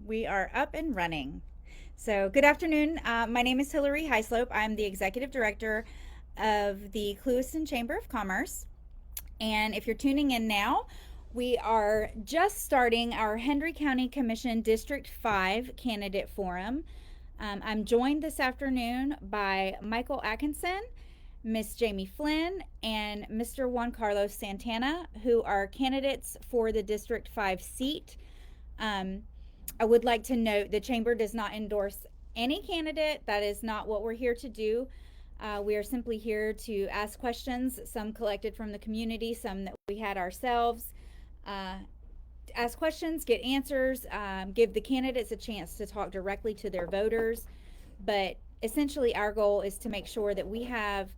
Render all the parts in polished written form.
We are up and running. So, good afternoon. My name is Hillary Highslope. I'm the Executive Director of the Clewiston Chamber of Commerce. And if you're tuning in now, we are just starting our Hendry County Commission District 5 Candidate Forum. I'm joined this afternoon by Michael Atkinson, Miss Jamie Flynn, and Mr. Juan Santana, who are candidates for the District 5 seat. I would like to note the Chamber does not endorse any candidate. That is not what we're here to do. We are simply here to ask questions, some collected from the community, some that we had ourselves. Ask questions, get answers, give the candidates a chance to talk directly to their voters. But essentially, our goal is to make sure that we have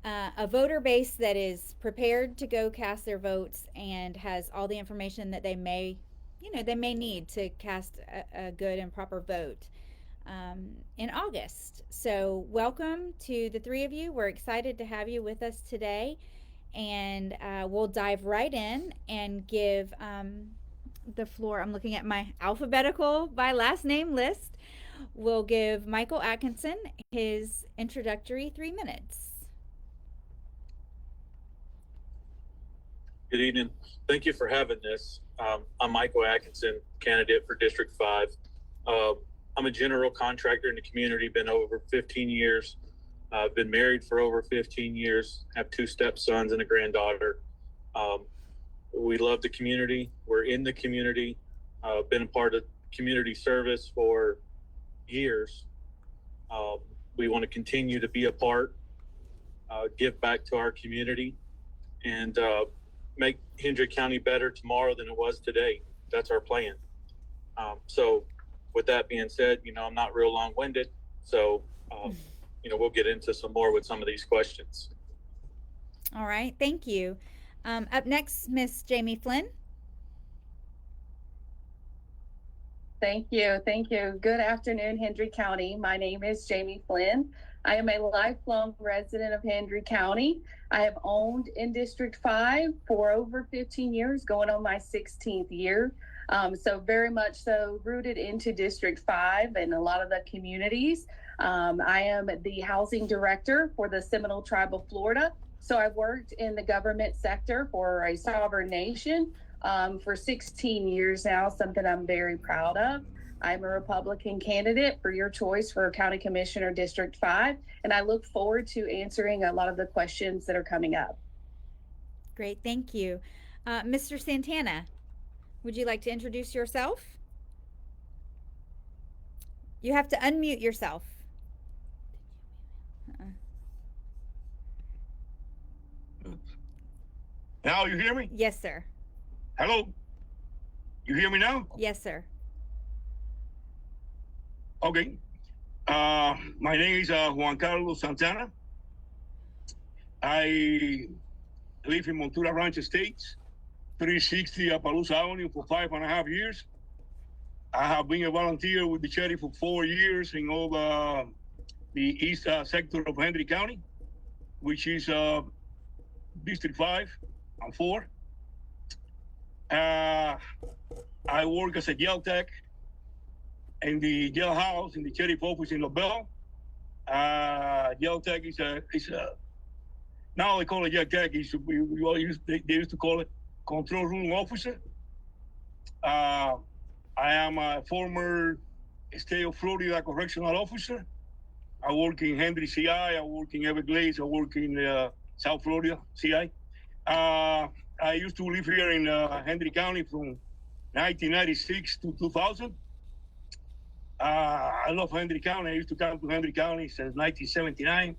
a voter base that is prepared to go cast their votes and has all the information that they may need to cast a good and proper vote in August. So welcome to the three of you. We're excited to have you with us today, and we'll dive right in and give the floor. I'm looking at my alphabetical by last name list. We'll give Michael Atkinson his introductory 3 minutes. Good evening. Thank you for having this. I'm Michael Atkinson, candidate for District 5. I'm a general contractor in the community, been over 15 years. I've been married for over 15 years, have 2 stepsons and a granddaughter. We love the community. We're in the community. Been a part of community service for years. We want to continue to be a part, give back to our community, and make Hendry County better tomorrow than it was today. That's our plan. So with that being said, I'm not real long-winded. So, we'll get into some more with some of these questions. All right. Thank you. Up next, Miss Jamie Flynn. Thank you. Good afternoon, Hendry County. My name is Jamie Flynn. I am a lifelong resident of Hendry County. I have owned in District 5 for over 15 years, going on my 16th year. So very much so rooted into District 5 and a lot of the communities. I am the housing director for the Seminole Tribe of Florida. So I worked in the government sector for a sovereign nation for 16 years now, something I'm very proud of. I'm a Republican candidate for your choice for County Commissioner District 5, and I look forward to answering a lot of the questions that are coming up. Great, thank you. Mr. Santana, would you like to introduce yourself? You have to unmute yourself. Now you hear me? Yes, sir. Hello? You hear me now? Yes, sir. Okay. My name is Juan Santana. I live in Montura Ranch Estates, 360 Appaloosa Avenue for 5.5 years. I have been a volunteer with the sheriff for 4 years in all the east sector of Hendry County, which is District 5 and 4. I work as a jail tech in the jailhouse, in the sheriff office in LaBelle. Jail tech is a now they call it jail tech. They used to call it control room officer. I am a former state of Florida correctional officer. I work in Hendry CI. I work in Everglades. I work in South Florida CI. I used to live here in Hendry County from 1996 to 2000. I love Hendry County. I used to come to Hendry County since 1979,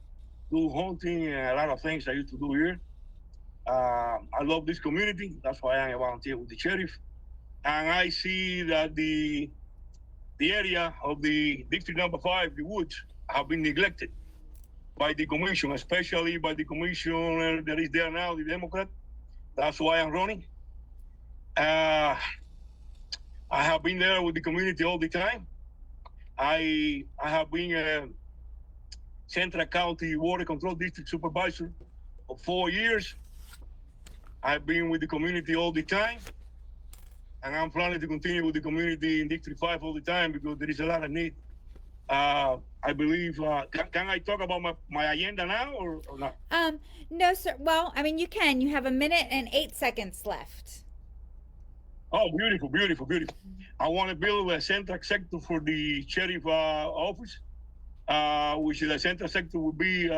do hunting and a lot of things I used to do here. I love this community. That's why I'm a volunteer with the sheriff. And I see that the area of the District number 5, the woods, have been neglected by the commission, especially by the commissioner that is there now, the Democrat. That's why I'm running. I have been there with the community all the time. I have been a Central County Water Control District Supervisor for 4 years. I've been with the community all the time. and I'm planning to continue with the community in District 5 all the time because there is a lot of need. I believe, can I talk about my agenda now or not? No, sir. Well, I mean, you can. You have 1:08 left. Oh, beautiful, beautiful, beautiful. I want to build a central sector for the sheriff office, which is the central sector would be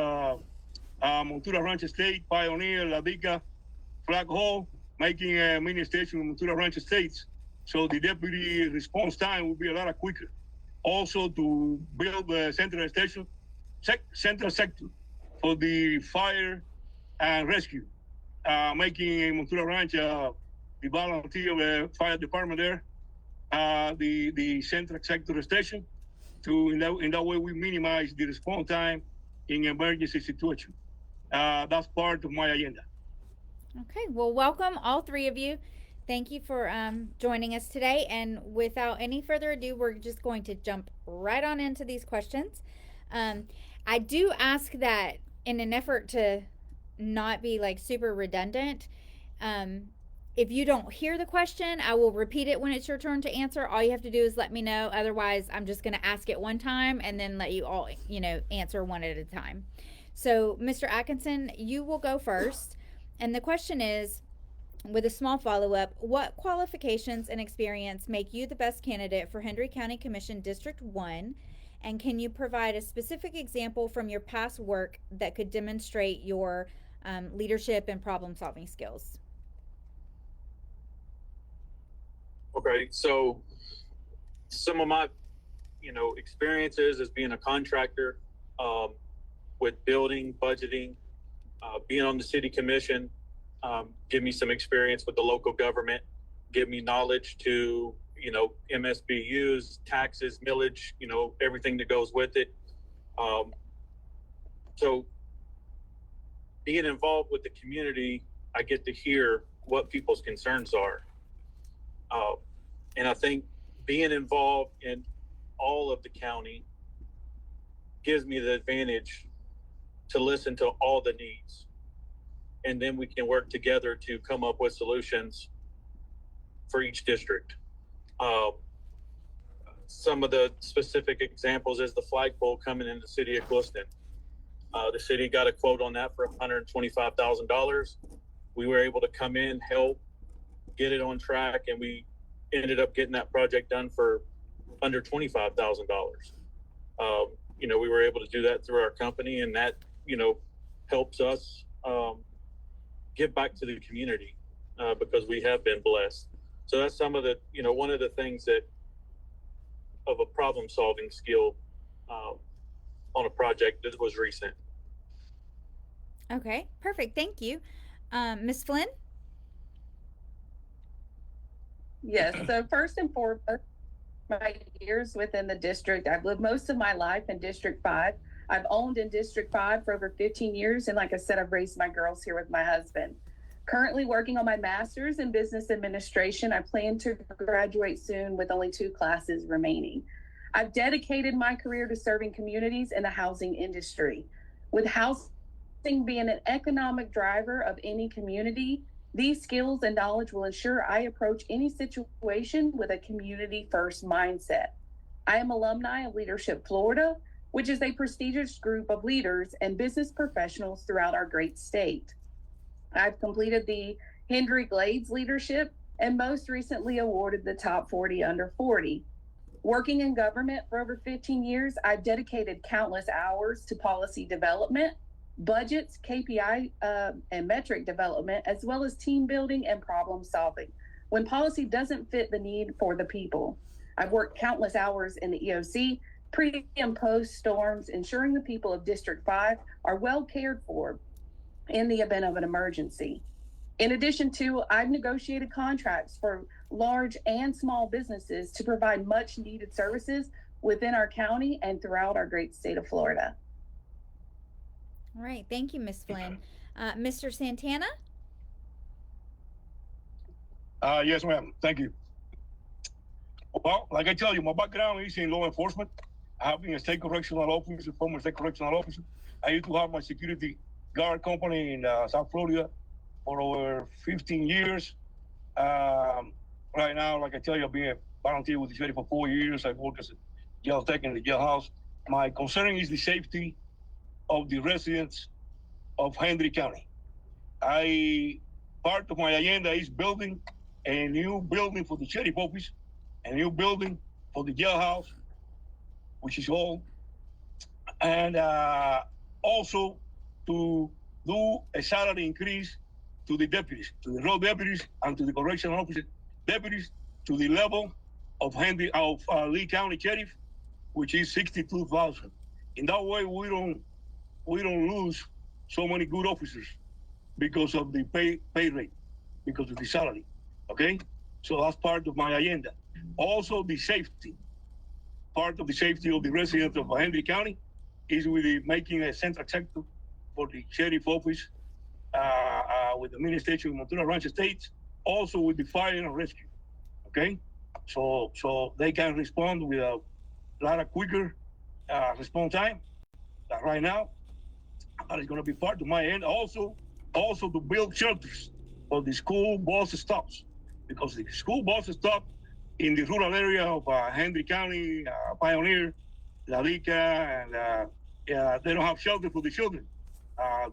Montura Ranch Estate, Pioneer, La Dica, Flag Hall, making a mini station in Montura Ranch Estates. So the deputy response time will be a lot quicker. Also to build the central station, central sector for the fire and rescue, making Montura Ranch the volunteer fire department there, the central sector station. In that way we minimize the response time in emergency situation. That's part of my agenda. Okay. Well, welcome all three of you. Thank you for joining us today. And without any further ado, we're just going to jump right on into these questions. I do ask that in an effort to not be like super redundant, if you don't hear the question, I will repeat it when it's your turn to answer. All you have to do is let me know. Otherwise, I'm just going to ask it one time and then let you all, answer one at a time. So, Mr. Atkinson, you will go first. And the question is, with a small follow-up, what qualifications and experience make you the best candidate for Hendry County Commission District 1? And can you provide a specific example from your past work that could demonstrate your leadership and problem-solving skills? Okay, so some of my, experiences as being a contractor, with building, budgeting, being on the city commission, give me some experience with the local government, give me knowledge to, MSBUs, taxes, millage, everything that goes with it. So being involved with the community, I get to hear what people's concerns are. And I think being involved in all of the county gives me the advantage to listen to all the needs. And then we can work together to come up with solutions for each district. Some of the specific examples is the flagpole coming in the city of Clewiston. The city got a quote on that for $125,000. We were able to come in, help, get it on track, and we ended up getting that project done for under $25,000. We were able to do that through our company, and that, helps us give back to the community because we have been blessed. So that's some of the, one of the things that of a problem solving skill on a project that was recent. Okay, perfect. Thank you. Ms. Flynn? Yes, so first and foremost, my years within the district, I've lived most of my life in District 5. I've owned in District 5 for over 15 years. And like I said, I've raised my girls here with my husband. Currently working on my master's in business administration. I plan to graduate soon with only 2 classes remaining. I've dedicated my career to serving communities in the housing industry. With housing being an economic driver of any community, these skills and knowledge will ensure I approach any situation with a community first mindset. I am alumni of Leadership Florida, which is a prestigious group of leaders and business professionals throughout our great state. I've completed the Hendry Glades Leadership and most recently awarded the Top 40 Under 40. Working in government for over 15 years, I've dedicated countless hours to policy development, budgets, KPI, and metric development, as well as team building and problem solving when policy doesn't fit the need for the people. I've worked countless hours in the EOC, pre and post storms, ensuring the people of District 5 are well cared for in the event of an emergency. In addition to, I've negotiated contracts for large and small businesses to provide much needed services within our county and throughout our great state of Florida. All right. Thank you, Ms. Flynn. Mr. Santana? Yes, ma'am. Thank you. Well, like I tell you, my background is in law enforcement. I have been a state correctional officer, former state correctional officer. I used to have my security guard company in South Florida for over 15 years. right now, like I tell you, I've been a volunteer with the sheriff for 4 years. I work as a jail tech in the jailhouse. My concern is the safety of the residents of Hendry County. Part of my agenda is building a new building for the sheriff office, a new building for the jailhouse, which is all, and also to do a salary increase to the deputies, to the road deputies, and to the correctional officer deputies, to the level of Lee County Sheriff, which is 62,000. In that way, we don't lose so many good officers because of the pay rate, because of the salary. Okay, so that's part of my agenda. Also, the safety. Part of the safety of the residents of Hendry County is with making a central sector for the sheriff office, with the mini station in Montana Ranch Estates, also with the fire and rescue. Okay, so they can respond with a lot of quicker response time. Right now, that is going to be part of my end. Also to build shelters for the school bus stops, because the school bus stop in the rural area of Hendry County, Pioneer, La Rica, and they don't have shelter for the children.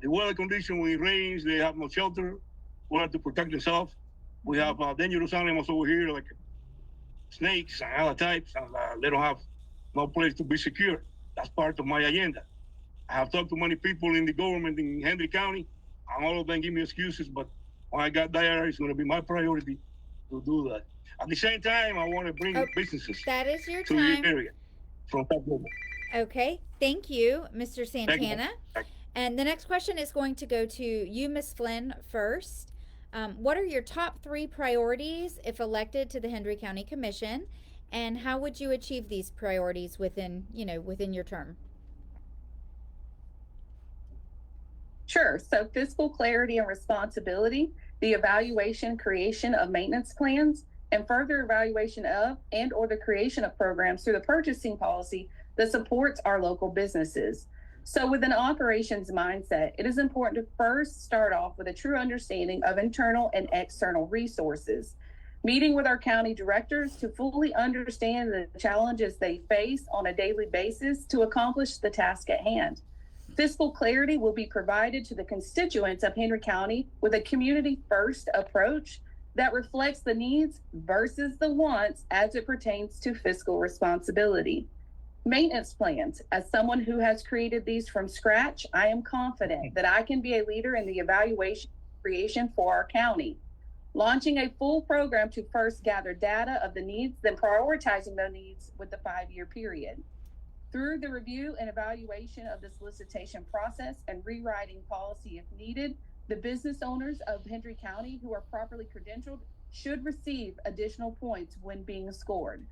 The weather condition, when it rains, they have no shelter. We have to protect themselves. We have dangerous animals over here, like snakes and other types, and they don't have no place to be secure. That's part of my agenda. I have talked to many people in the government in Hendry County, and all of them give me excuses, but when I got there, it's going to be my priority to do that. At the same time, I want to bring businesses That is your to time. the area from top level. Okay, thank you, Mr. Santana. Thank you. And the next question is going to go to you, Ms. Flynn, first. What are your top 3 priorities if elected to the Hendry County Commission, and how would you achieve these priorities within your term? Sure. So fiscal clarity and responsibility, the evaluation, creation of maintenance plans, and further evaluation of and or the creation of programs through the purchasing policy that supports our local businesses. So with an operations mindset, it is important to first start off with a true understanding of internal and external resources, meeting with our county directors to fully understand the challenges they face on a daily basis to accomplish the task at hand. Fiscal clarity will be provided to the constituents of Hendry County with a community-first approach that reflects the needs versus the wants as it pertains to fiscal responsibility. Maintenance plans. As someone who has created these from scratch, I am confident that I can be a leader in the evaluation creation for our county. Launching a full program to first gather data of the needs, then prioritizing those needs with the 5-year period. Through the review and evaluation of the solicitation process and rewriting policy if needed, the business owners of Hendry County who are properly credentialed should receive additional points when being scored.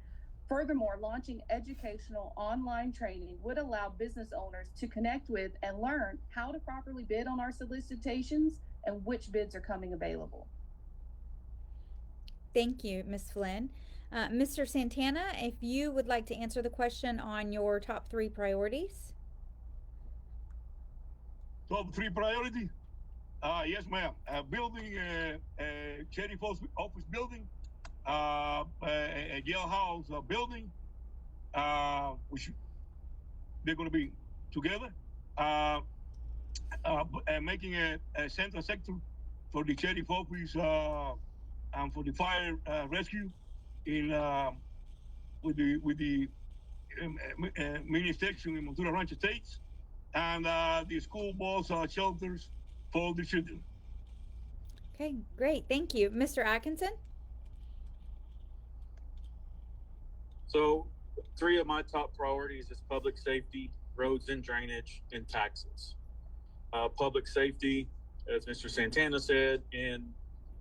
Furthermore, launching educational online training would allow business owners to connect with and learn how to properly bid on our solicitations and which bids are coming available. Thank you, Ms. Flynn. Mr. Santana, if you would like to answer the question on your top 3 priorities. Top 3 priority? Yes, ma'am. Building a sheriff office building, a jailhouse building, which they're going to be together, and making a central sector for the sheriff office and for the fire rescue in with the mini station in Montana Ranch Estates, and the school bus shelters for the children. Okay, great. Thank you. Mr. Atkinson? So 3 of my top priorities is public safety, roads and drainage, and taxes. Public safety, as Mr. Santana said, in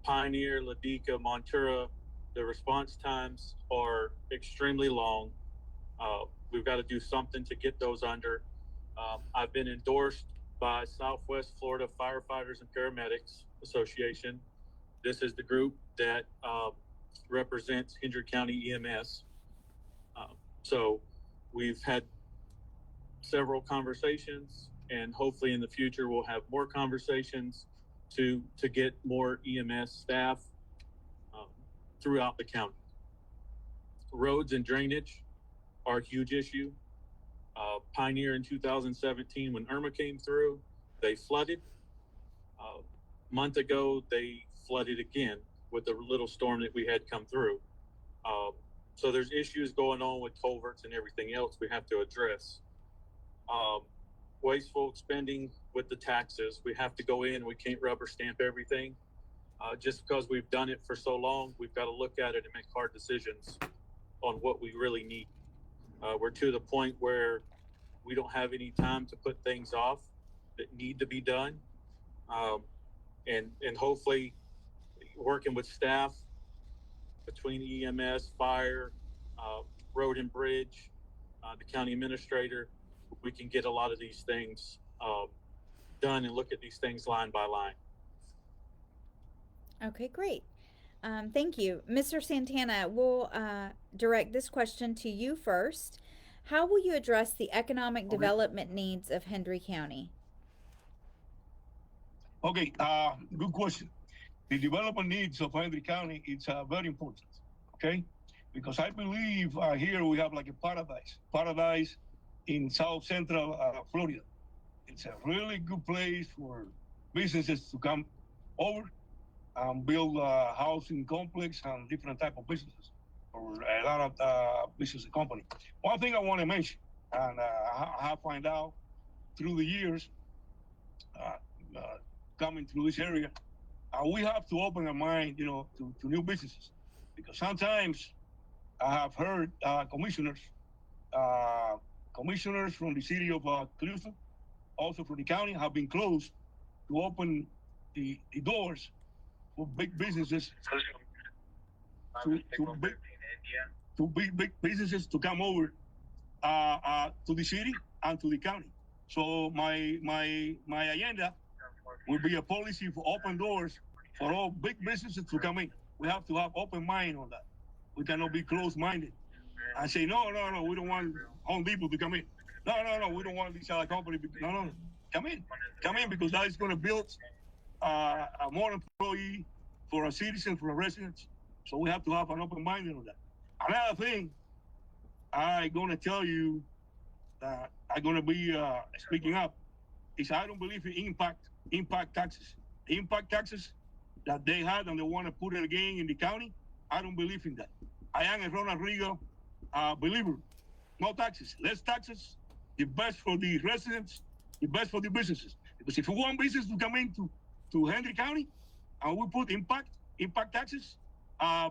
Pioneer, Ladika, Montura, the response times are extremely long. We've got to do something to get those under. I've been endorsed by Southwest Florida Firefighters and Paramedics Association. This is the group that represents Hendry County EMS. So we've had several conversations, and hopefully in the future we'll have more conversations to get more EMS staff. throughout the county. Roads and drainage are a huge issue. Pioneer in 2017, when Irma came through, they flooded. A month ago, they flooded again with the little storm that we had come through. So there's issues going on with culverts and everything else we have to address. Wasteful spending with the taxes. We have to go in, we can't rubber stamp everything. Just because we've done it for so long, we've got to look at it and make hard decisions on what we really need. We're to the point where we don't have any time to put things off that need to be done. And hopefully working with staff between EMS, fire, road and bridge, the county administrator, we can get a lot of these things done and look at these things line by line. Okay, great. Thank you. Mr. Santana, we'll direct this question to you first. How will you address the economic development needs of Hendry County? Okay, good question. The development needs of Hendry County, it's very important, okay? Because I believe here we have like a paradise in South Central Florida. It's a really good place for businesses to come over and build a housing complex and different type of businesses for a lot of business company. One thing I want to mention, and I have found out through the years coming through this area, we have to open our mind, to new businesses, because sometimes I have heard commissioners from the city of Clewiston, also from the county, have been closed to open the doors for big businesses to big businesses to come over to the city and to the county. So my agenda will be a policy for open doors for all big businesses to come in. We have to have open mind on that. We cannot be closed-minded and say, no, we don't want Home Depot to come in. No, we don't want this other company. No, come in, because that is going to build a more employee for our citizens, for our residents. So we have to have an open mind on that. Another thing I'm going to tell you that I'm going to be speaking up is I don't believe in impact taxes. The impact taxes that they had and they want to put it again in the county, I don't believe in that. I am a Ronald Reagan believer. No taxes, less taxes, the best for the residents, the best for the businesses. Because if we want business to come into Hendry County and we put impact taxes,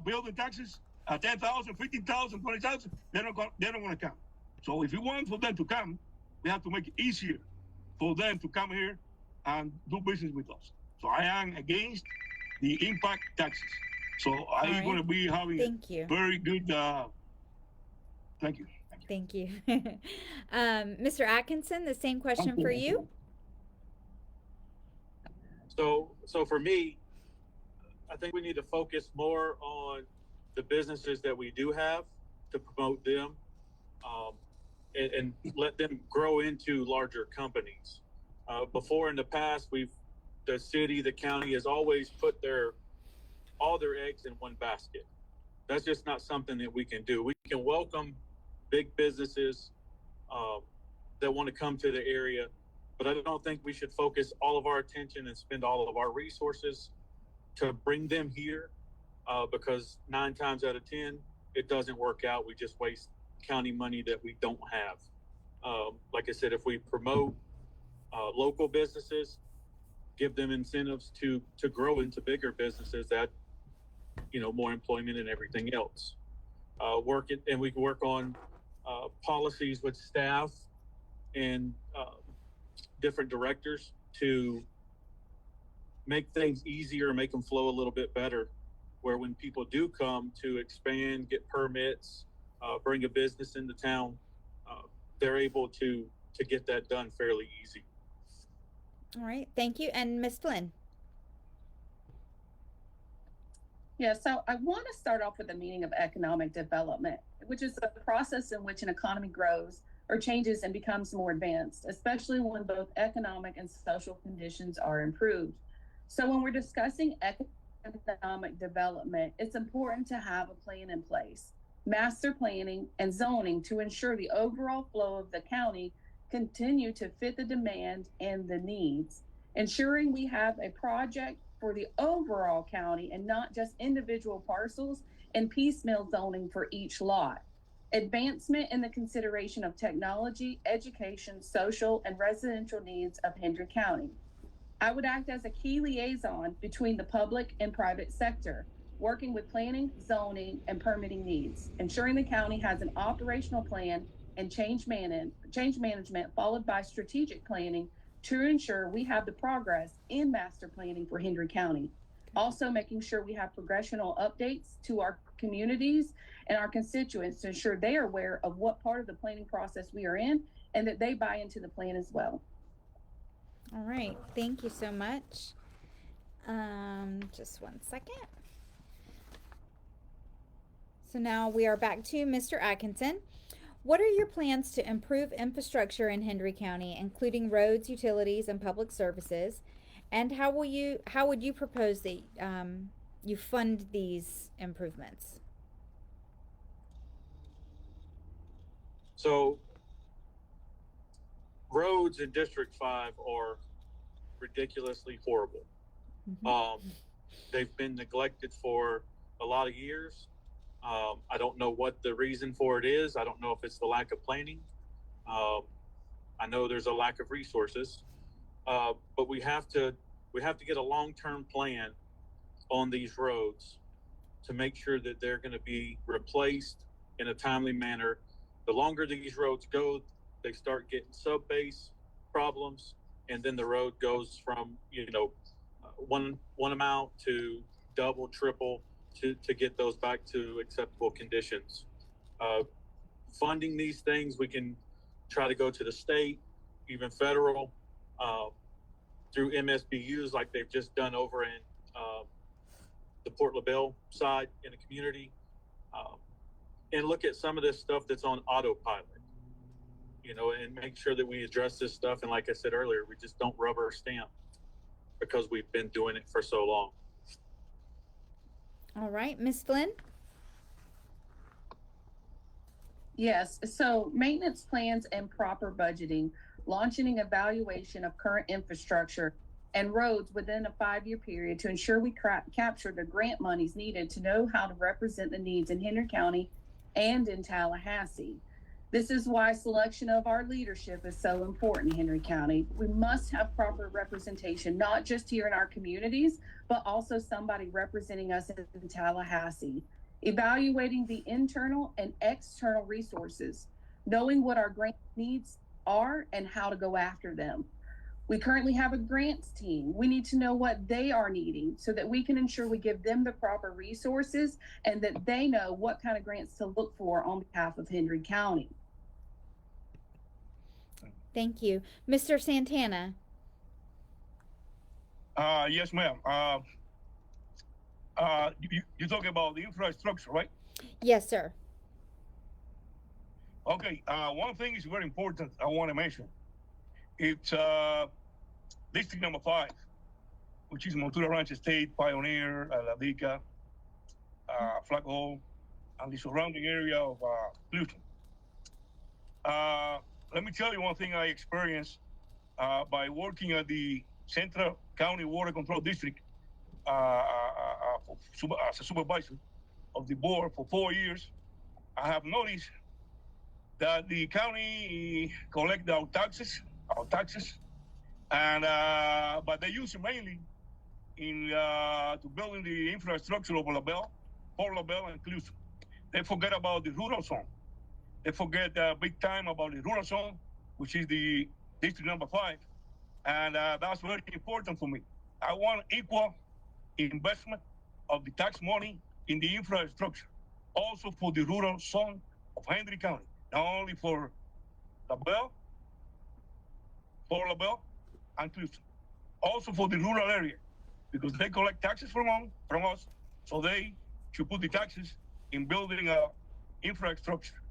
building taxes, 10,000, 15,000, 20,000, they're not going to come. So if we want for them to come, we have to make it easier for them to come here and do business with us. So I am against the impact taxes. So I'm going to be having very good, thank you. Thank you. Mr. Atkinson, the same question for you. So for me, I think we need to focus more on the businesses that we do have to promote them and let them grow into larger companies. Before in the past, the city, the county has always put all their eggs in one basket. That's just not something that we can do. We can welcome big businesses that want to come to the area, but I don't think we should focus all of our attention and spend all of our resources to bring them here because 9 times out of 10, it doesn't work out. We just waste county money that we don't have. Like I said, if we promote local businesses, give them incentives to grow into bigger businesses, that, more employment and everything else. We can work on policies with staff and different directors to make things easier, make them flow a little bit better, where when people do come to expand, get permits, bring a business into town, they're able to get that done fairly easy. All right, thank you. And Ms. Flynn. Yeah, so I want to start off with the meaning of economic development, which is the process in which an economy grows or changes and becomes more advanced, especially when both economic and social conditions are improved. So when we're discussing economic development, it's important to have a plan in place, master planning and zoning to ensure the overall flow of the county continue to fit the demand and the needs, ensuring we have a project for the overall county and not just individual parcels and piecemeal zoning for each lot. Advancement in the consideration of technology, education, social, and residential needs of Hendry County. I would act as a key liaison between the public and private sector, working with planning, zoning, and permitting needs, ensuring the county has an operational plan and change management followed by strategic planning to ensure we have the progress in master planning for Hendry County. Also making sure we have progressional updates to our communities and our constituents to ensure they are aware of what part of the planning process we are in and that they buy into the plan as well. All right, thank you so much. Just one second. So now we are back to Mr. Atkinson. What are your plans to improve infrastructure in Hendry County, including roads, utilities, and public services? And how would you propose that you fund these improvements? So roads in District 5 are ridiculously horrible. Mm-hmm. They've been neglected for a lot of years. I don't know what the reason for it is. I don't know if it's the lack of planning. I know there's a lack of resources, but we have to get a long-term plan on these roads to make sure that they're going to be replaced in a timely manner. The longer these roads go, they start getting sub-base problems, and then the road goes from one amount to double, triple to get those back to acceptable conditions. Funding these things, we can try to go to the state, even federal, through MSBUs like they've just done over in the Port LaBelle side in the community, and look at some of this stuff that's on autopilot, and make sure that we address this stuff. And like I said earlier, we just don't rubber stamp because we've been doing it for so long. All right, Ms. Flynn? Yes, so maintenance plans and proper budgeting, launching an evaluation of current infrastructure and roads within a 5-year period to ensure we capture the grant monies needed to know how to represent the needs in Hendry County and in Tallahassee. This is why selection of our leadership is so important in Hendry County. We must have proper representation, not just here in our communities, but also somebody representing us in Tallahassee. Evaluating the internal and external resources, knowing what our grant needs are and how to go after them. We currently have a grants team. We need to know what they are needing so that we can ensure we give them the proper resources and that they know what kind of grants to look for on behalf of Hendry County. Thank you. Mr. Santana? Yes, ma'am. You talking about the infrastructure, right? Yes, sir. Okay. One thing is very important I want to mention. It's district number 5, which is Montura Ranch Estate, Pioneer, La Dica, Flag Hole, and the surrounding area of Clewiston. Let me tell you one thing I experienced by working at the Central County Water Control District as a supervisor of the board for 4 years. I have noticed that the county collect our taxes, and but they use it mainly in to building the infrastructure of Port LaBelle, and Clewiston. They forget about the rural zone. They forget big time about the rural zone, which is the district number 5, and that's very important for me. I want equal investment of the tax money in the infrastructure, also for the rural zone of Hendry County, not only for LaBelle, Port LaBelle, and Clewiston, also for the rural area, because they collect taxes from us, so they should put the taxes in building infrastructure,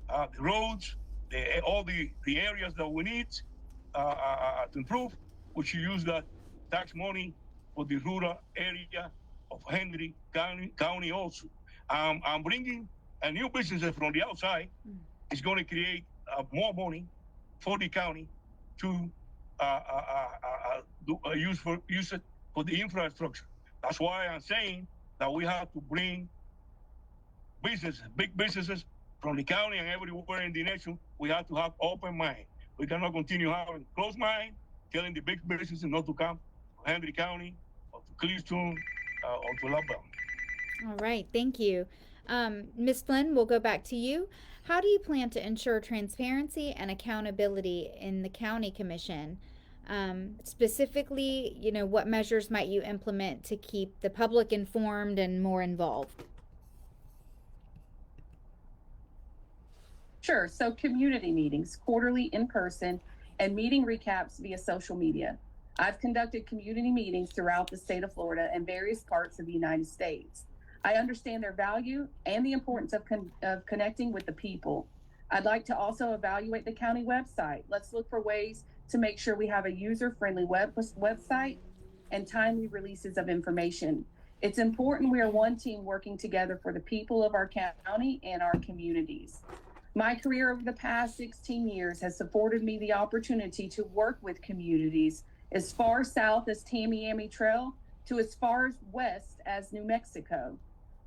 the roads, all the areas that we need to improve. We should use that tax money for the rural area of Hendry County also. I'm bringing a new businesses from the outside. It's going to create more money for the county to use it for the infrastructure. That's why I'm saying that we have to bring businesses, big businesses from the county and everywhere in the nation. We have to have open mind. We cannot continue having closed mind, telling the big businesses not to come to Hendry County or to Clewiston or to Alabama. All right, thank you. Ms. Flynn, we'll go back to you. How do you plan to ensure transparency and accountability in the county commission? Specifically, what measures might you implement to keep the public informed and more involved? Sure. So community meetings, quarterly in person, and meeting recaps via social media. I've conducted community meetings throughout the state of Florida and various parts of the United States. I understand their value and the importance of connecting with the people. I'd like to also evaluate the county website. Let's look for ways to make sure we have a user-friendly website and timely releases of information. It's important we are one team working together for the people of our county and our communities. My career over the past 16 years has afforded me the opportunity to work with communities as far south as Tamiami Trail to as far west as New Mexico.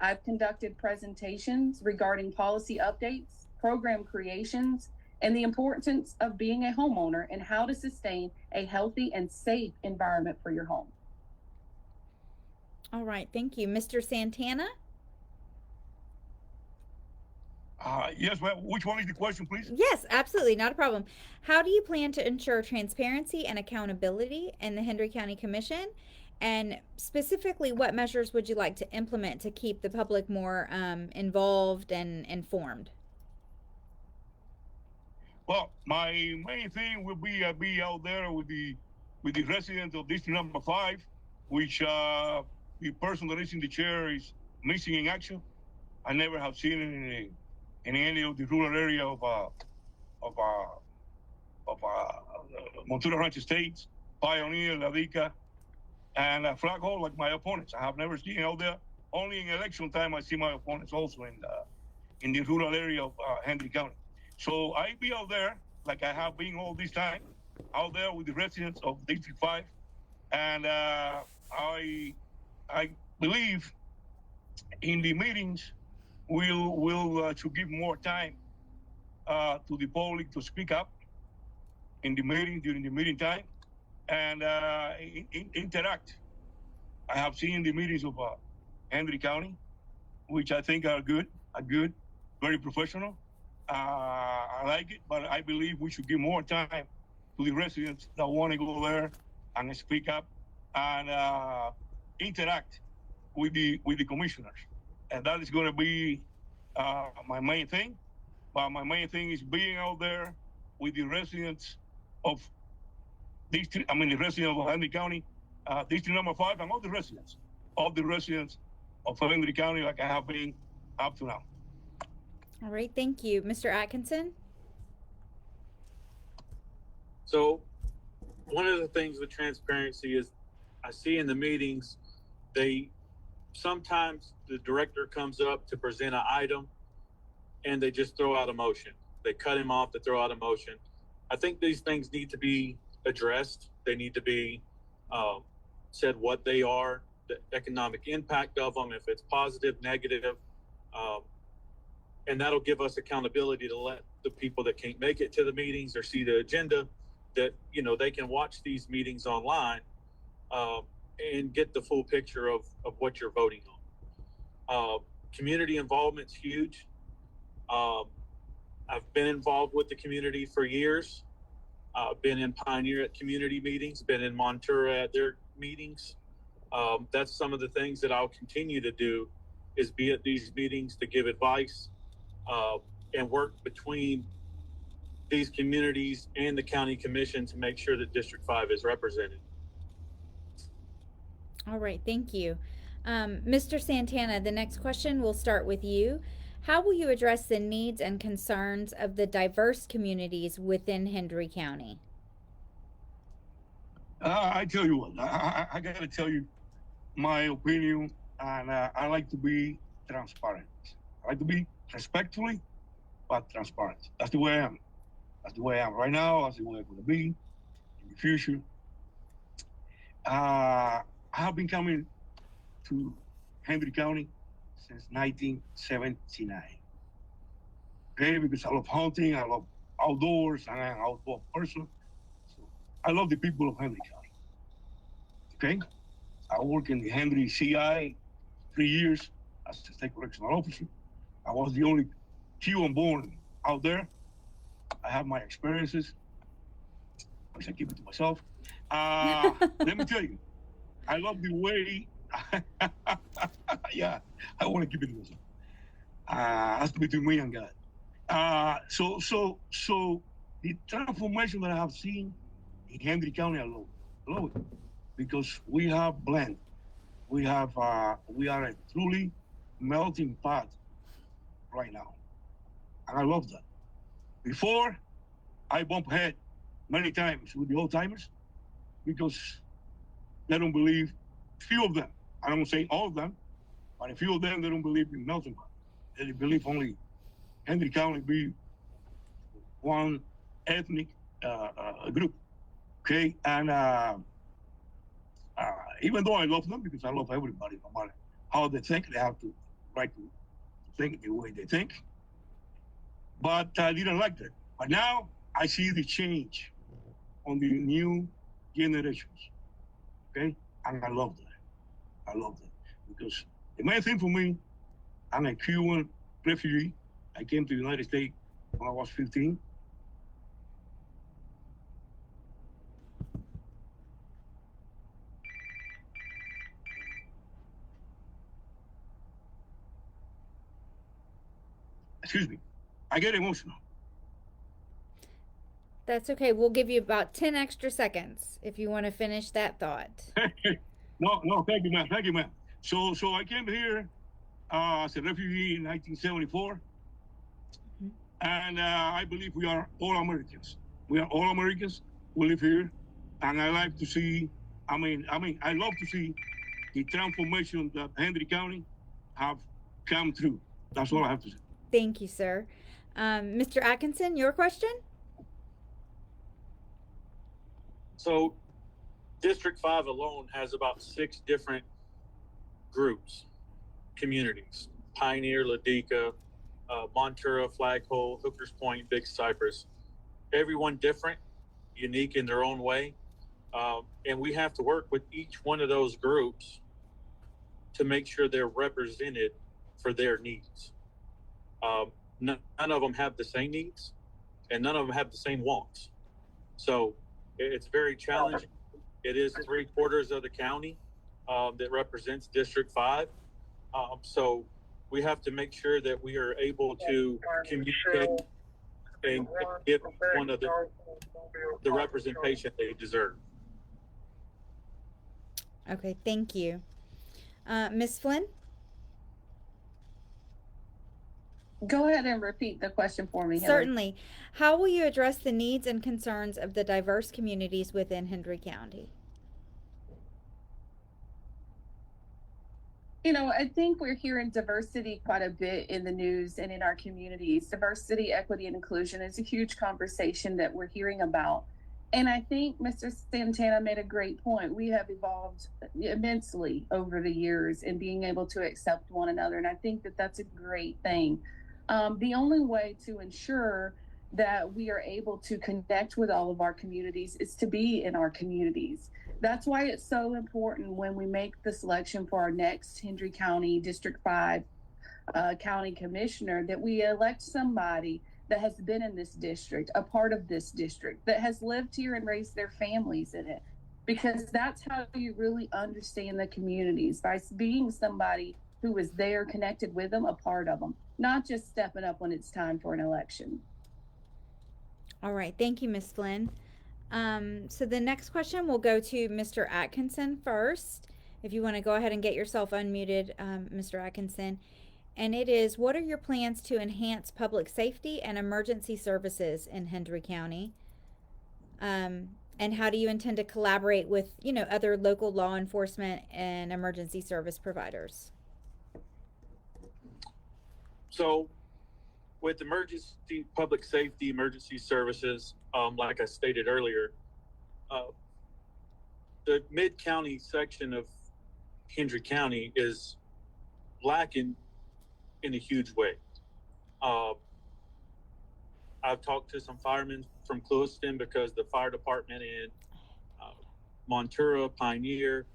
I've conducted presentations regarding policy updates, program creations, and the importance of being a homeowner and how to sustain a healthy and safe environment for your home. All right, thank you. Mr. Santana? Yes, well, which one is the question, please? Yes, absolutely, not a problem. How do you plan to ensure transparency and accountability in the Hendry County Commission? And specifically, what measures would you like to implement to keep the public more involved and informed? Well, my main thing will be out there with the residents of District Number 5, which the person that is in the chair is missing in action. I never have seen it in any of the rural area of Montura Ranch Estates, Pioneer, La Dica, and Flag Hole, like my opponents. I have never seen out there. Only in election time I see my opponents also in the rural area of Hendry County. So I be out there like I have been all this time, out there with the residents of District 5, and I believe in the meetings we'll to give more time to the public to speak up in the meeting during the meeting time and interact. I have seen the meetings of Hendry County, which I think are good, very professional. I like it, but I believe we should give more time to the residents that want to go there and speak up and interact with the commissioners. And that is going to be my main thing. But my main thing is being out there with the residents of the residents of Hendry County, District Number 5, and all the residents of Hendry County, like I have been up to now. All right, thank you. Mr. Atkinson? So one of the things with transparency is I see in the meetings, sometimes the director comes up to present an item and they just throw out a motion. They cut him off to throw out a motion. I think these things need to be addressed. They need to be said what they are, the economic impact of them, if it's positive, negative, and that'll give us accountability to let the people that can't make it to the meetings or see the agenda that, they can watch these meetings online and get the full picture of what you're voting on. Community involvement's huge. I've been involved with the community for years. Been in Pioneer at community meetings, been in Montura at their meetings. That's some of the things that I'll continue to do is be at these meetings to give advice and work between these communities and the county commission to make sure that District 5 is represented. All right, thank you. Mr. Santana, the next question will start with you. How will you address the needs and concerns of the diverse communities within Hendry County? I tell you what, I got to tell you my opinion and I like to be transparent. I like to be respectfully, but transparent. That's the way I am. That's the way I am right now. That's the way I'm going to be in the future. I have been coming to Hendry County since 1979. Okay, because I love hunting, I love outdoors, and I'm an outdoor person. So I love the people of Hendry County. Okay, I work in the Hendry CI 3 years as a state correctional officer. I was the only Cuban born out there. I have my experiences. I wish I keep it to myself. Let me tell you, I love the way. Yeah, I want to keep it to myself. Has to be between me and God. So the transformation that I have seen in Hendry County, I love it, because we have blend. We are a truly melting pot right now, and I love that. Before, I bump head many times with the old timers because they don't believe. Few of them, I don't say all of them, but a few of them, they don't believe in melting pot. They believe only Hendry County be one ethnic group. Okay, and even though I love them, because I love everybody, no matter how they think, they have to right to think the way they think. But I didn't like that. But now I see the change on the new generations. Okay, and I love that. I love that because the main thing for me, I'm a Cuban refugee. I came to the United States when I was 15. Excuse me. I get emotional. That's okay. We'll give you about 10 extra seconds if you want to finish that thought. No, thank you, man. Thank you, man. So I came here as a refugee in 1974. And I believe we are all Americans. We are all Americans. We live here, and I like to see. I love to see the transformation that Hendry County have come through. That's all I have to say. Thank you, sir. Mr. Atkinson, your question? So, District 5 alone has about 6 different groups, communities: Pioneer, Ladika, Montura, Flagpole, Hookers Point, Big Cypress. Everyone different, unique in their own way. And we have to work with each one of those groups to make sure they're represented for their needs. None of them have the same needs, and none of them have the same wants. So it's very challenging. It is 3/4 of the county that represents District 5. So we have to make sure that we are able to communicate and give one of the representation they deserve. Okay, thank you. Ms. Flynn? Go ahead and repeat the question for me, Hillary. Certainly. How will you address the needs and concerns of the diverse communities within Hendry County? You know, I think we're hearing diversity quite a bit in the news and in our communities. Diversity, equity, and inclusion is a huge conversation that we're hearing about. And I think Mr. Santana made a great point. We have evolved immensely over the years in being able to accept one another. And I think that that's a great thing. The only way to ensure that we are able to connect with all of our communities is to be in our communities. That's why it's so important when we make the selection for our next Hendry County District 5 County Commissioner, that we elect somebody that has been in this district, a part of this district, that has lived here and raised their families in it. Because that's how you really understand the communities, by being somebody who is there, connected with them, a part of them, not just stepping up when it's time for an election. All right, thank you, Ms. Flynn. So the next question will go to Mr. Atkinson first. If you want to go ahead and get yourself unmuted, Mr. Atkinson. And it is, what are your plans to enhance public safety and emergency services in Hendry County? And And how do you intend to collaborate with, other local law enforcement and emergency service providers? So with emergency public safety, emergency services, like I stated earlier, the mid-county section of Hendry County is lacking in a huge way. I've talked to some firemen from Clewiston because the fire department in Montura, Pioneer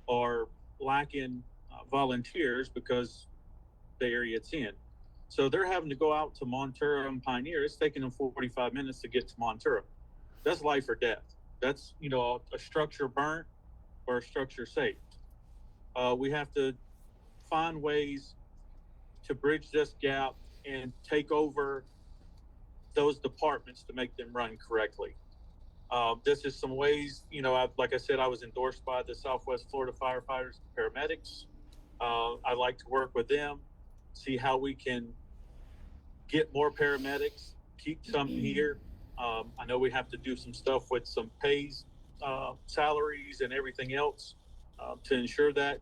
are lacking volunteers because the area it's in. So they're having to go out to Montura and Pioneer. It's taking them 45 minutes to get to Montura. That's life or death. That's, a structure burnt or a structure saved. We have to find ways to bridge this gap and take over those departments to make them run correctly. This is some ways, like I said, I was endorsed by the Southwest Florida firefighters and paramedics. I like to work with them, see how we can get more paramedics, keep some here. I know we have to do some stuff with some pays, salaries and everything else to ensure that.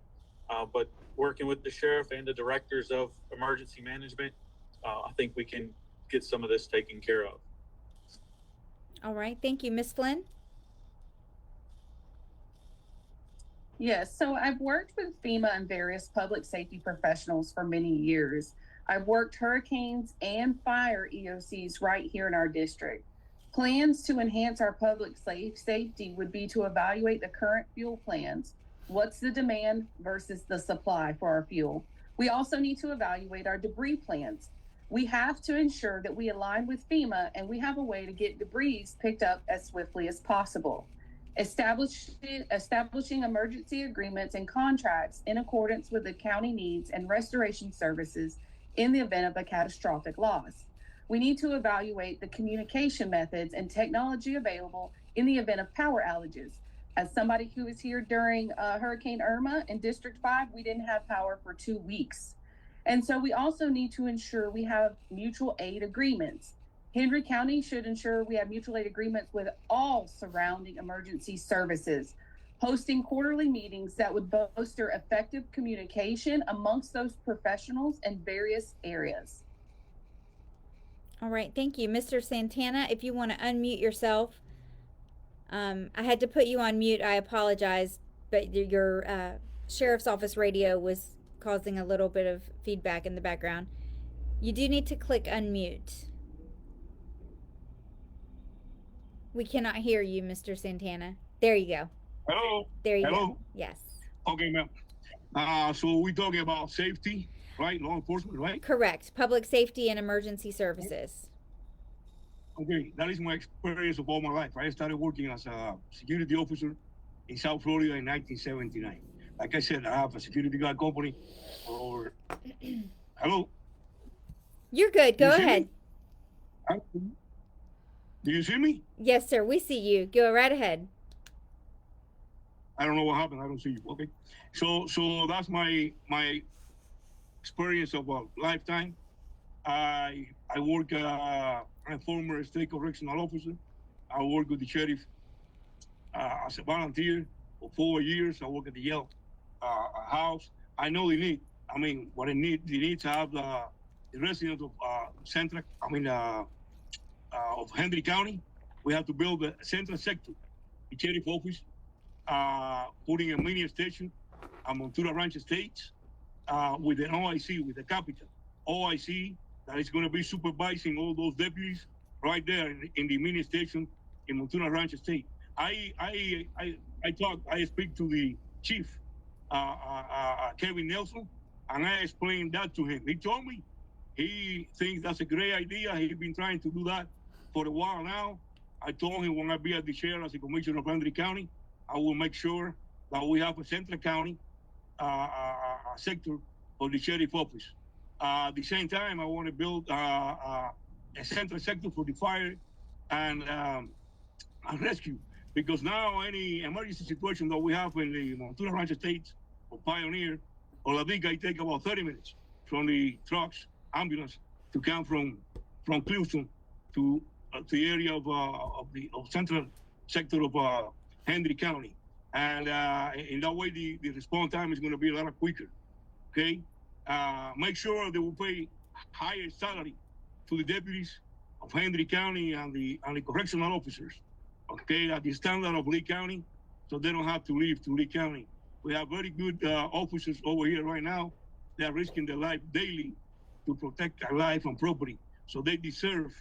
But working with the sheriff and the directors of emergency management, I think we can get some of this taken care of. All right. Thank you. Ms. Flynn? Yes, so I've worked with FEMA and various public safety professionals for many years. I've worked hurricanes and fire EOCs right here in our district. Plans to enhance our public safety would be to evaluate the current fuel plans. What's the demand versus the supply for our fuel? We also need to evaluate our debris plans. We have to ensure that we align with FEMA and we have a way to get debris picked up as swiftly as possible. Establishing emergency agreements and contracts in accordance with the county needs and restoration services in the event of a catastrophic loss. We need to evaluate the communication methods and technology available in the event of power outages. As somebody who was here during Hurricane Irma in District 5, we didn't have power for 2 weeks. And so we also need to ensure we have mutual aid agreements. Hendry County should ensure we have mutual aid agreements with all surrounding emergency services, hosting quarterly meetings that would bolster effective communication amongst those professionals in various areas. All right. Thank you. Mr. Santana, if you want to unmute yourself. I had to put you on mute. I apologize, but your sheriff's office radio was causing a little bit of feedback in the background. You do need to click unmute. We cannot hear you, Mr. Santana. There you go. Hello. There you Hello. go. Yes. Okay, ma'am. So we're talking about safety, right? Law enforcement, right? Correct. Public safety and emergency services. Okay, that is my experience of all my life. I started working as a security officer in South Florida in 1979. Like I said, I have a security guard company for over. Hello. You're good. Go ahead. Do you see me? Yes, sir. We see you. Go right ahead. I don't know what happened. I don't see you. Okay. So that's my experience of a lifetime. I work I'm a former state correctional officer. I work with the sheriff as a volunteer for 4 years. I work at the Yale house. I know the need. I mean, what they need to have the residents of of Hendry County. We have to build a central sector, the sheriff office, putting a mini station on Montura Ranch Estates with an OIC, with the capital OIC that is going to be supervising all those deputies right there in the mini station in Montura Ranch Estate. I speak to the chief, Kevin Nelson, and I explained that to him. He told me he thinks that's a great idea. He's been trying to do that for a while now. I told him when I be at the chair as a commissioner of Hendry County, I will make sure that we have a central county sector for the sheriff office. At the same time, I want to build a central sector for the fire and rescue, because now any emergency situation that we have in the Montura Ranch Estates or Pioneer or La Viga, it take about 30 minutes from the trucks, ambulance to come from Clewiston to the area of sector of Hendry County. And in that way, the response time is going to be a lot quicker. Okay, make sure they will pay higher salary to the deputies of Hendry County and the correctional officers. Okay, at the standard of Lee County, so they don't have to leave to Lee County. We have very good officers over here right now. They are risking their life daily to protect our life and property. So they deserve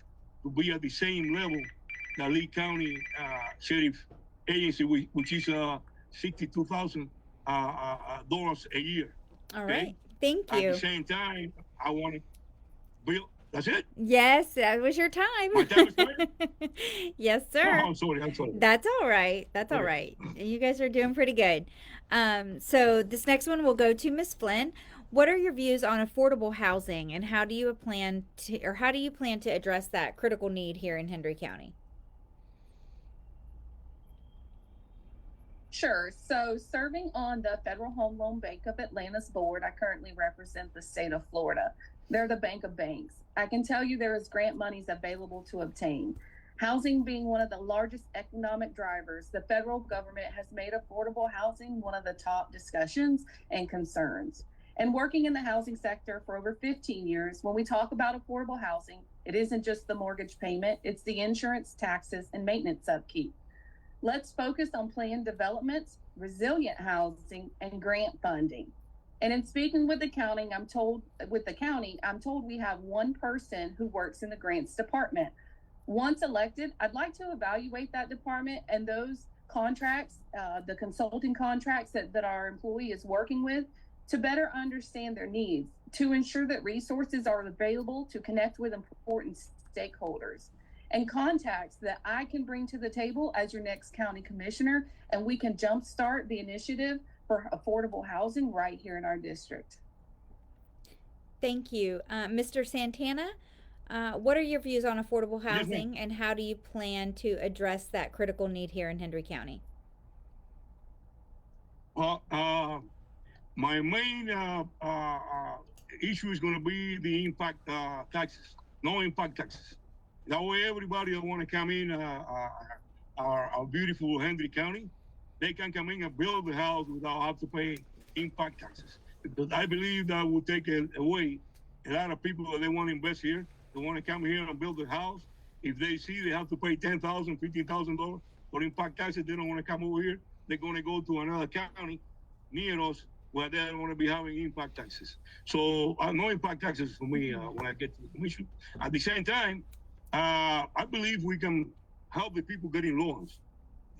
to be at the same level that Lee County Sheriff Agency, which is $62,000 a year. All Okay? right. Thank At you. the same time, I want to build. That's it. Yes, that was your time. My time is done? Yes, Oh, sir. I'm sorry. That's all right. That's all Okay. right. You guys are doing pretty good. So this next one will go to Miss Flynn. What are your views on affordable housing, and how do you plan to address that critical need here in Hendry County? Sure. So, serving on the Federal Home Loan Bank of Atlanta's board, I currently represent the state of Florida. They're the bank of banks. I can tell you there is grant monies available to obtain. Housing being one of the largest economic drivers, the federal government has made affordable housing one of the top discussions and concerns. And working in the housing sector for over 15 years, when we talk about affordable housing, it isn't just the mortgage payment, it's the insurance, taxes, and maintenance upkeep. Let's focus on planned developments, resilient housing, and grant funding. And in speaking with the county, I'm told we have one person who works in the grants department. Once elected, I'd like to evaluate that department and those contracts, the consulting contracts that our employee is working with, to better understand their needs, to ensure that resources are available to connect with important stakeholders and contacts that I can bring to the table as your next county commissioner, and we can jumpstart the initiative for affordable housing right here in our district. Thank you. Mr. Santana, what are your views on affordable Yes, housing, and how do you plan to address that critical need here in Hendry County? Well, my main issue is going to be the impact taxes, no impact taxes. That way, everybody that want to come in our beautiful Hendry County, they can come in and build the house without have to pay impact taxes. Because I believe that will take away a lot of people that they want to invest here. They want to come here and build a house. If they see they have to pay $10,000, $15,000 for impact taxes, they don't want to come over here. They're going to go to another county near us where they don't want to be having impact taxes. So no impact taxes for me when I get to the commission. At the same time, I believe we can help the people getting loans.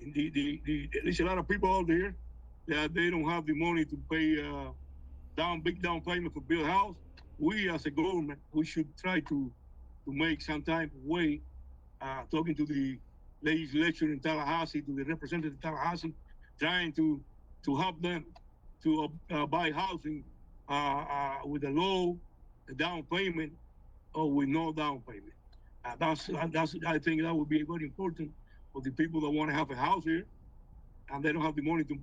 There's a lot of people out there that they don't have the money to pay big down payment for build house. We as a government, we should try to make some type of way, talking to the legislature in Tallahassee, to the representative in Tallahassee, trying to help them to buy housing with a low down payment or with no down payment. I think that would be very important for the people that want to have a house here and they don't have the money to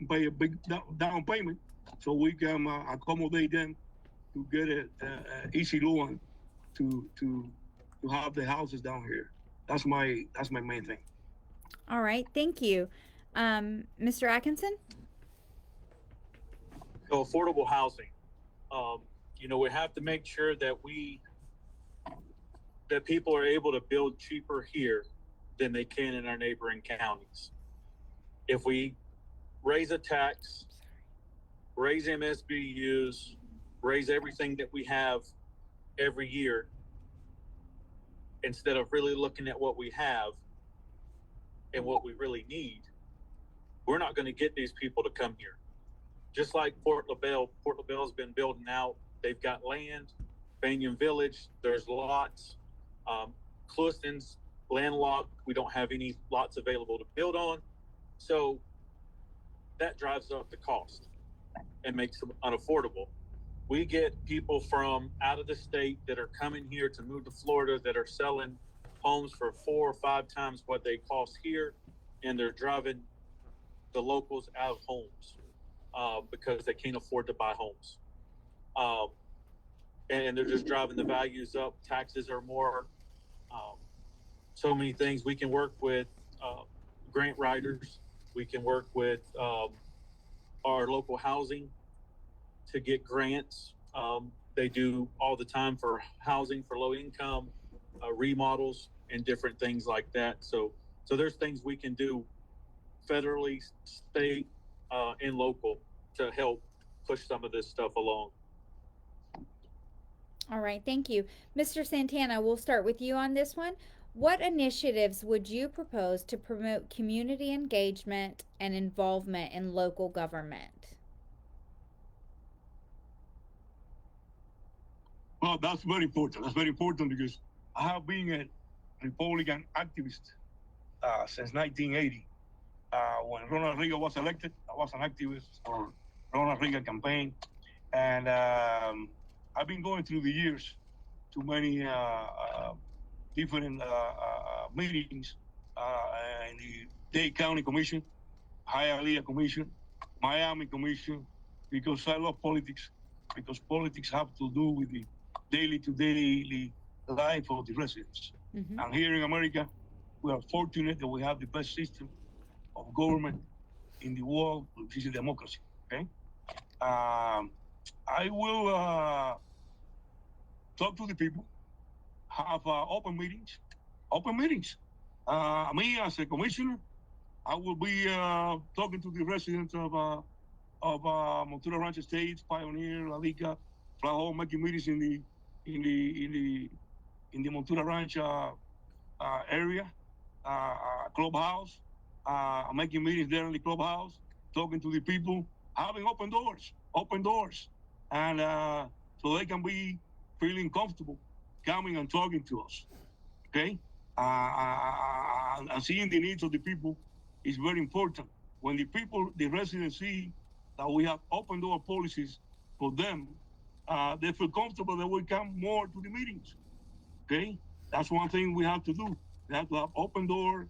pay a big down payment, so we can accommodate them to get a easy loan to have the houses down here. That's my main thing. All right, thank you. Mr. Atkinson? So affordable housing, we have to make sure that people are able to build cheaper here than they can in our neighboring counties. If we raise a tax, raise MSBUs, raise everything that we have every year, instead of really looking at what we have and what we really need, we're not going to get these people to come here. Just like Port LaBelle's been building out. They've got land. Banyan Village, there's lots. Clewiston's landlocked. We don't have any lots available to build on. So that drives up the cost and makes them unaffordable. We get people from out of the state that are coming here to move to Florida that are selling homes for 4 or 5 times what they cost here, and they're driving the locals out of homes because they can't afford to buy homes. And they're just driving the values up. Taxes are more. so many things. We can work with grant writers. We can work with our local housing to get grants. They do all the time for housing for low income, remodels, and different things like that. So there's things we can do federally, state, and local to help push some of this stuff along. All right, thank you. Mr. Santana, we'll start with you on this one. What initiatives would you propose to promote community engagement and involvement in local government? Well, that's very important. That's very important because I have been a Republican activist since 1980. When Ronald Reagan was elected, I was an activist for Ronald Reagan campaign. And I've been going through the years to many different meetings in the Dade County Commission, Hialeah Commission, Miami Commission, because I love politics, because politics have to do with the daily to daily life of the residents. Mm-hmm. And here in America, we are fortunate that we have the best system of government in the world, which is a democracy. Okay, I will talk to the people, have open meetings. Me as a commissioner, I will be talking to the residents of Montura Ranch Estates, Pioneer, La Liga, Flajo, making meetings in the Montura Ranch area, clubhouse. I'm making meetings there in the clubhouse, talking to the people, having open doors, and so they can be feeling comfortable coming and talking to us. Okay, and seeing the needs of the people is very important. When the residents see that we have open door policies for them, they feel comfortable that we come more to the meetings. Okay, that's one thing we have to do. We have to have open door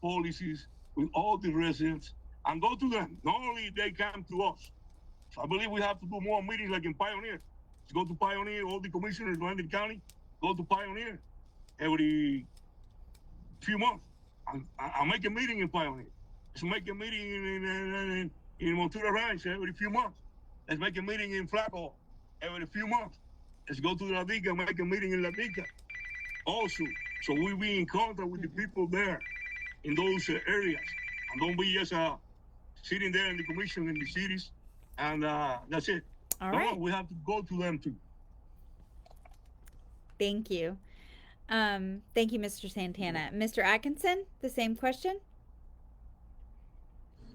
policies with all the residents and go to them. Not only they come to us. So I believe we have to do more meetings like in Pioneer. Let's go to Pioneer, all the commissioners in Hendry County, go to Pioneer every few months. I make a meeting in Pioneer. Let's make a meeting in Montura Ranch every few months. Let's make a meeting in Flaco every few months. Let's go to La Liga, make a meeting in La Liga also. So we be in contact with the people there in those areas. And don't be just sitting there in the commission in the cities and that's it. All right. We have to go to them too. Thank you. Thank you, Mr. Santana. Mr. Atkinson, the same question?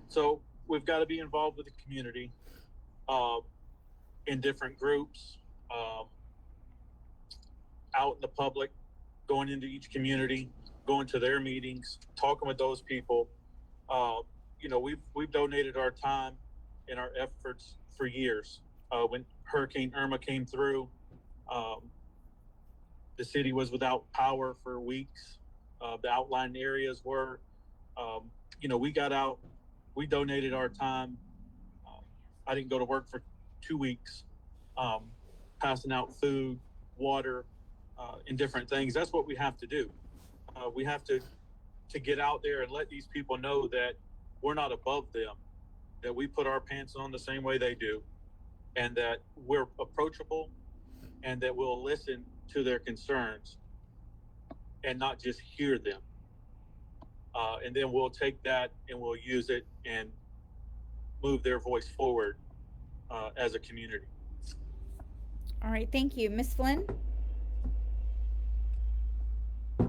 So we've got to be involved with the community in different groups, out in the public, going into each community, going to their meetings, talking with those people. We've donated our time and our efforts for years. When Hurricane Irma came through, the city was without power for weeks. The outlying areas were, we got out, we donated our time. I didn't go to work for 2 weeks, passing out food, water, and different things. That's what we have to do. We have to get out there and let these people know that we're not above them, that we put our pants on the same way they do, and that we're approachable, and that we'll listen to their concerns and not just hear them. And then we'll take that and we'll use it and move their voice forward as a community. All right, thank you. Ms. Flynn?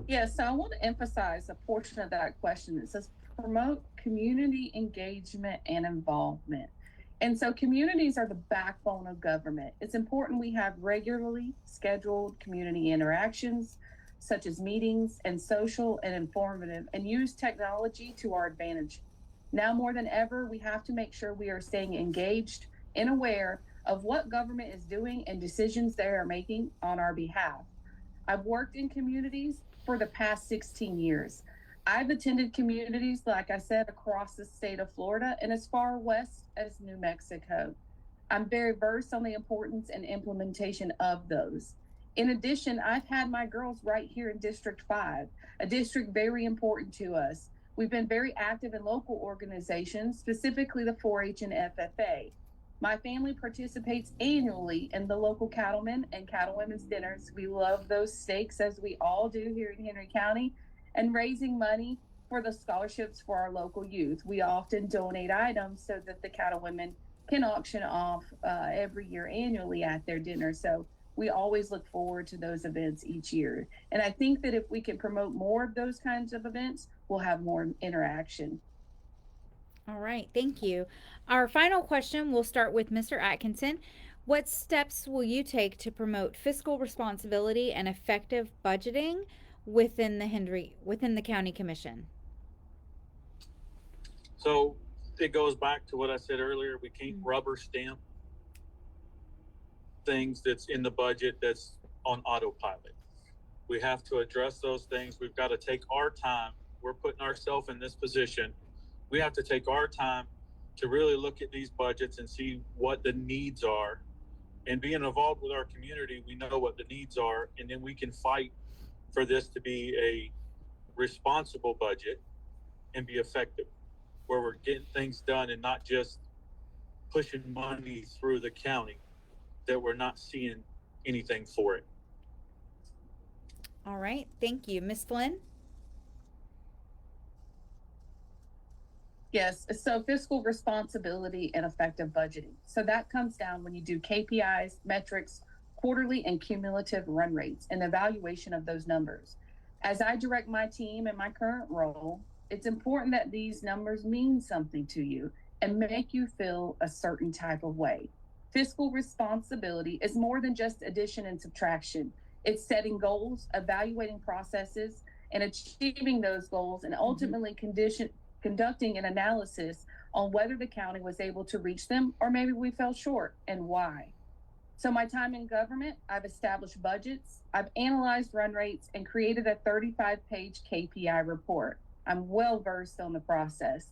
Yes, so I want to emphasize a portion of that question that says promote community engagement and involvement. And so communities are the backbone of government. It's important we have regularly scheduled community interactions, such as meetings and social and informative, and use technology to our advantage. Now more than ever, we have to make sure we are staying engaged and aware of what government is doing and decisions they are making on our behalf. I've worked in communities for the past 16 years. I've attended communities, like I said, across the state of Florida and as far west as New Mexico. I'm very versed on the importance and implementation of those. In addition, I've had my girls right here in District 5, a district very important to us. We've been very active in local organizations, specifically the 4-H and FFA. My family participates annually in the local cattlemen and cattlewomen's dinners. We love those steaks, as we all do here in Henry County, and raising money for the scholarships for our local youth. We often donate items so that the cattlewomen can auction off every year annually at their dinner. So we always look forward to those events each year. And I think that if we can promote more of those kinds of events, we'll have more interaction. All right, thank you. Our final question will start with Mr. Atkinson. What steps will you take to promote fiscal responsibility and effective budgeting within the county commission? So it goes back to what I said earlier. We can't rubber stamp things that's in the budget that's on autopilot. We have to address those things. We've got to take our time. We're putting ourselves in this position. We have to take our time to really look at these budgets and see what the needs are. And being involved with our community, we know what the needs are, and then we can fight for this to be a responsible budget and be effective, where we're getting things done and not just pushing money through the county that we're not seeing anything for it. All right, thank you. Ms. Flynn? Yes, so fiscal responsibility and effective budgeting. So that comes down when you do KPIs, metrics, quarterly and cumulative run rates, and evaluation of those numbers. As I direct my team in my current role, it's important that these numbers mean something to you and make you feel a certain type of way. Fiscal responsibility is more than just addition and subtraction. It's setting goals, evaluating processes, and achieving those goals, and ultimately conducting an analysis on whether the county was able to reach them, or maybe we fell short, and why. So my time in government, I've established budgets, I've analyzed run rates, and created a 35-page KPI report. I'm well versed on the process.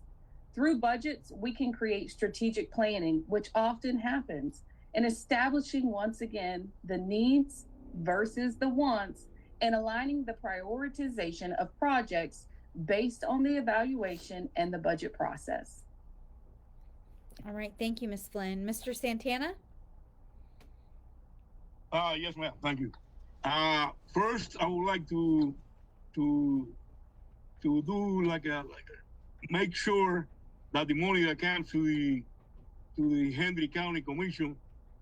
Through budgets, we can create strategic planning, which often happens, and establishing once again the needs versus the wants, and aligning the prioritization of projects based on the evaluation and the budget process. All right, thank you, Ms. Flynn. Mr. Santana? Yes, ma'am. Thank you. First, I would like to do make sure that the money that comes to the Hendry County Commission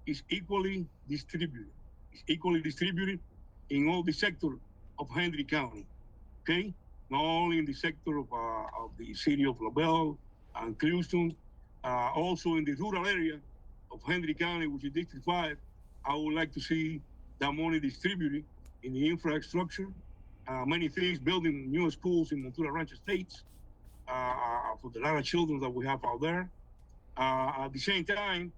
is equally distributed. It's equally distributed in all the sector of Hendry County. Okay, not only in the sector of the city of LaBelle and Clewiston, also in the rural area of Hendry County, which is District 5. I would like to see that money distributed in the infrastructure, many things, building new schools in Montura Ranch Estates for the lot of children that we have out there. At the same time,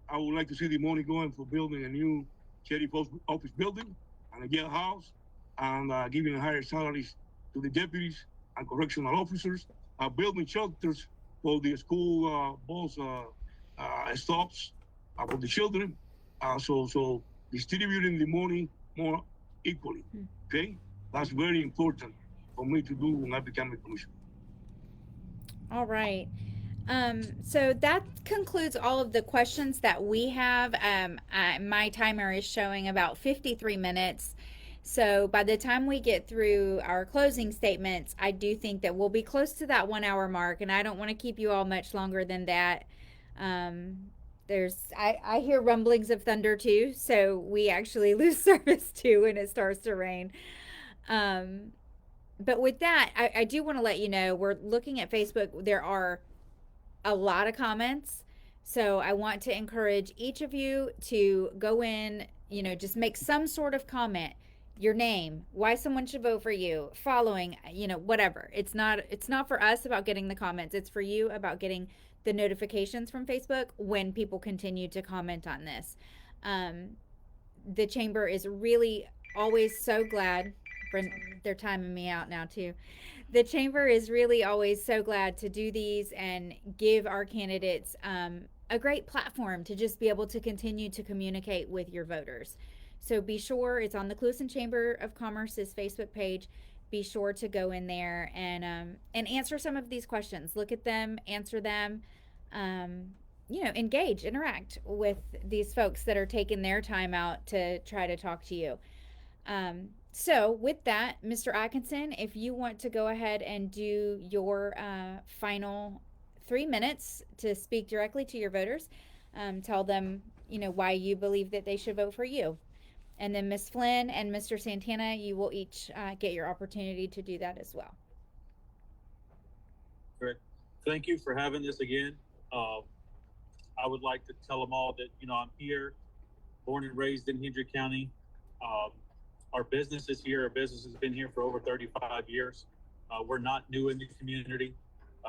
I would like to see the money going for building a new sheriff office building and a jailhouse, and giving higher salaries to the deputies and correctional officers, building shelters for the school bus stops for the children. So distributing the money more equally. Okay, that's very important for me to do when I become a commissioner. All right. So that concludes all of the questions that we have. My timer is showing about 53 minutes. So by the time we get through our closing statements, I do think that we'll be close to that 1 hour mark, and I don't want to keep you all much longer than that. I hear rumblings of thunder too, so we actually lose service too when it starts to rain. But with that, I do want to let you know, we're looking at Facebook. There are a lot of comments, so I want to encourage each of you to go in, just make some sort of comment. Your name, why someone should vote for you, following, whatever. It's not for us about getting the comments. It's for you about getting the notifications from Facebook when people continue to comment on this. The chamber is really always so glad. They're timing me out now too. The chamber is really always so glad to do these and give our candidates a great platform to just be able to continue to communicate with your voters. So be sure, it's on the Clewiston Chamber of Commerce's Facebook page. Be sure to go in there and answer some of these questions. Look at them, answer them. Engage, interact with these folks that are taking their time out to try to talk to you. So with that, Mr. Atkinson, if you want to go ahead and do your final 3 minutes to speak directly to your voters, tell them, why you believe that they should vote for you. And then Ms. Flynn and Mr. Santana, you will each get your opportunity to do that as well. Great. Thank you for having this again. I would like to tell them all that, I'm here, born and raised in Hendry County. Our business is here. Our business has been here for over 35 years. We're not new in the community.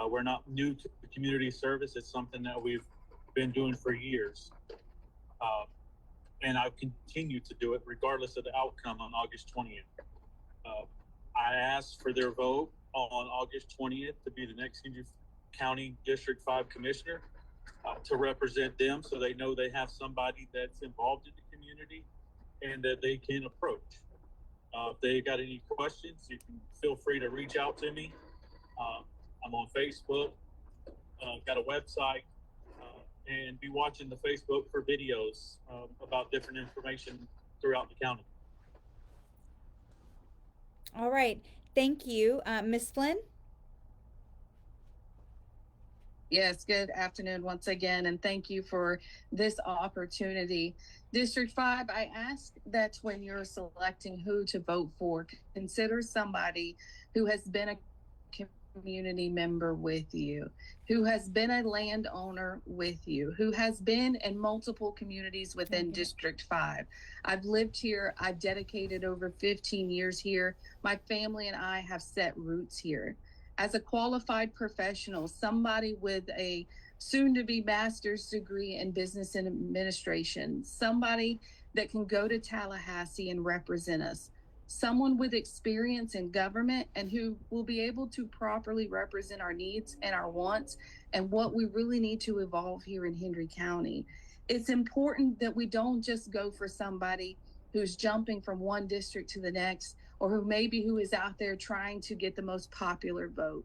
We're not new to the community service. It's something that we've been doing for years. And I'll continue to do it regardless of the outcome on August 20th. I asked for their vote on August 20th to be the next Hendry County District 5 Commissioner to represent them, so they know they have somebody that's involved in the community and that they can approach. If they got any questions, you can feel free to reach out to me. I'm on Facebook, got a website, and be watching the Facebook for videos about different information throughout the county. All right. Thank you. Ms. Flynn? Yes, good afternoon once again, and thank you for this opportunity. District 5, I ask that when you're selecting who to vote for, consider somebody who has been a community member with you, who has been a landowner with you, who has been in multiple communities within District 5. I've lived here. I've dedicated over 15 years here. My family and I have set roots here. As a qualified professional, somebody with a soon-to-be master's degree in business and administration, somebody that can go to Tallahassee and represent us, someone with experience in government and who will be able to properly represent our needs and our wants and what we really need to evolve here in Hendry County. It's important that we don't just go for somebody who's jumping from one district to the next, or who is out there trying to get the most popular vote.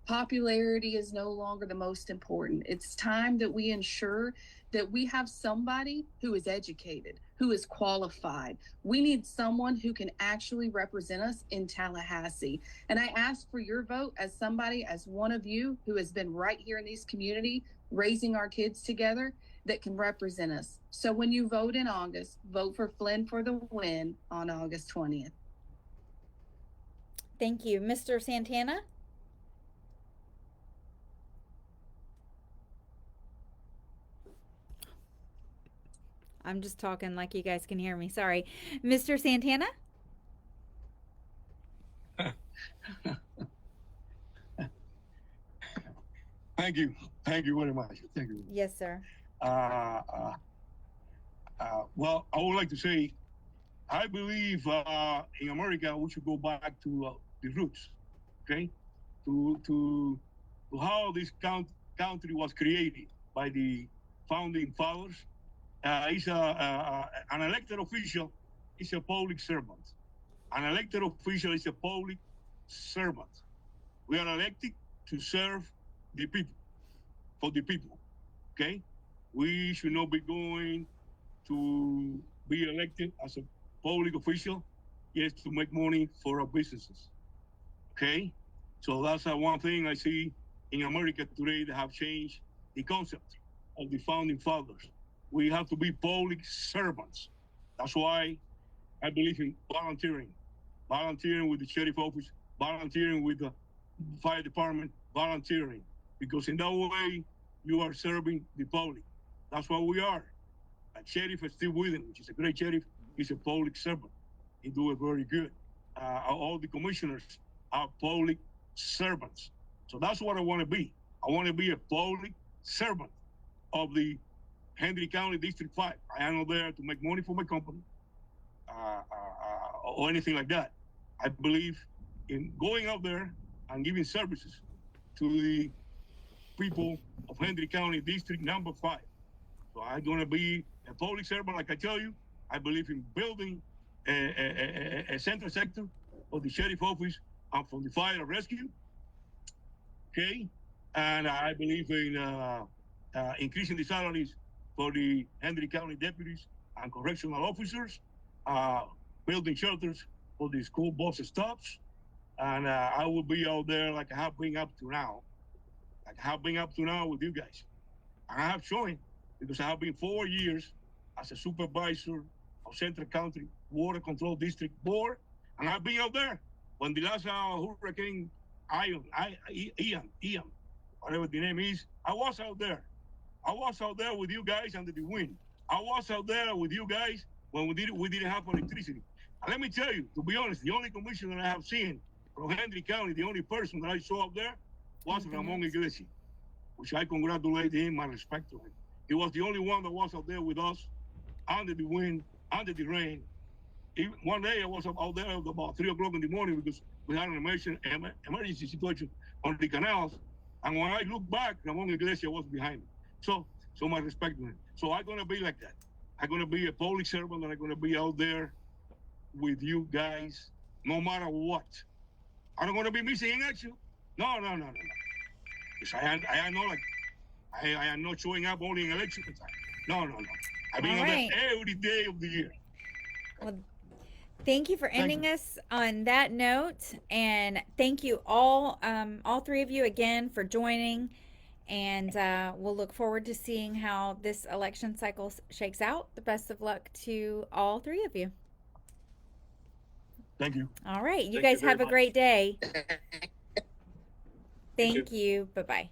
Popularity is no longer the most important. It's time that we ensure that we have somebody who is educated, who is qualified. We need someone who can actually represent us in Tallahassee. And I ask for your vote as somebody, as one of you who has been right here in this community, raising our kids together, that can represent us. So when you vote in August, vote for Flynn for the win on August 20th. Thank you. Mr. Santana? I'm just talking like you guys can hear me. Sorry. Mr. Santana? Thank you. Thank you very much. Thank you. Yes, sir. Well, I would like to say, I believe in America we should go back to the roots, okay? To how this country was created by the founding fathers. An elected official is a public servant. An elected official is a public servant. We are elected to serve the people, for the people, okay? We should not be going to be elected as a public official just to make money for our businesses, okay? So that's one thing I see in America today that have changed the concept of the founding fathers. We have to be public servants. That's why I believe in volunteering with the sheriff office, volunteering with the fire department, volunteering, because in that way you are serving the public. That's what we are. A sheriff is still with him, which is a great sheriff. He's a public servant. He do it very good. All the commissioners are public servants. So that's what I want to be. I want to be a public servant of the Hendry County District 5. I am not there to make money for my company or anything like that. I believe in going out there and giving services to the people of Hendry County District number 5. So I'm going to be a public servant, like I tell you, I believe in building a central sector of the sheriff office and from the fire and rescue. Okay, and I believe in increasing the salaries for the Hendry County deputies and correctional officers, building shelters for the school bus stops, and I will be out there like I have been up to now, with you guys. And I have shown because I have been 4 years as a supervisor of Central County Water Control District Board, and I've been out there when the last hurricane Ian, whatever the name is, I was out there. I was out there with you guys under the wind. I was out there with you guys when we didn't have electricity. And let me tell you, to be honest, the only commissioner I have seen from Hendry County, the only person that I saw up there was Ramon Iglesias, which I congratulate him and respect to him. He was the only one that was out there with us under the wind, under the rain. One day I was out there about 3 o'clock in the morning because we had an emergency situation on the canals. And when I look back, Ramon Iglesias was behind me. So my respect to him. So I'm going to be like that. I'm going to be a public servant and I'm going to be out there with you guys no matter what. I'm not going to be missing in action. No. Because I am not like, I am not showing up only in election time. No. I've been on there every day of the year. Well, thank you for ending us on that note, and thank you all three of you again for joining. And we'll look forward to seeing how this election cycle shakes out. The best of luck to all three of you. Thank you. All right, you Thank guys you very have a much. great day. Thank Thank you. Bye-bye.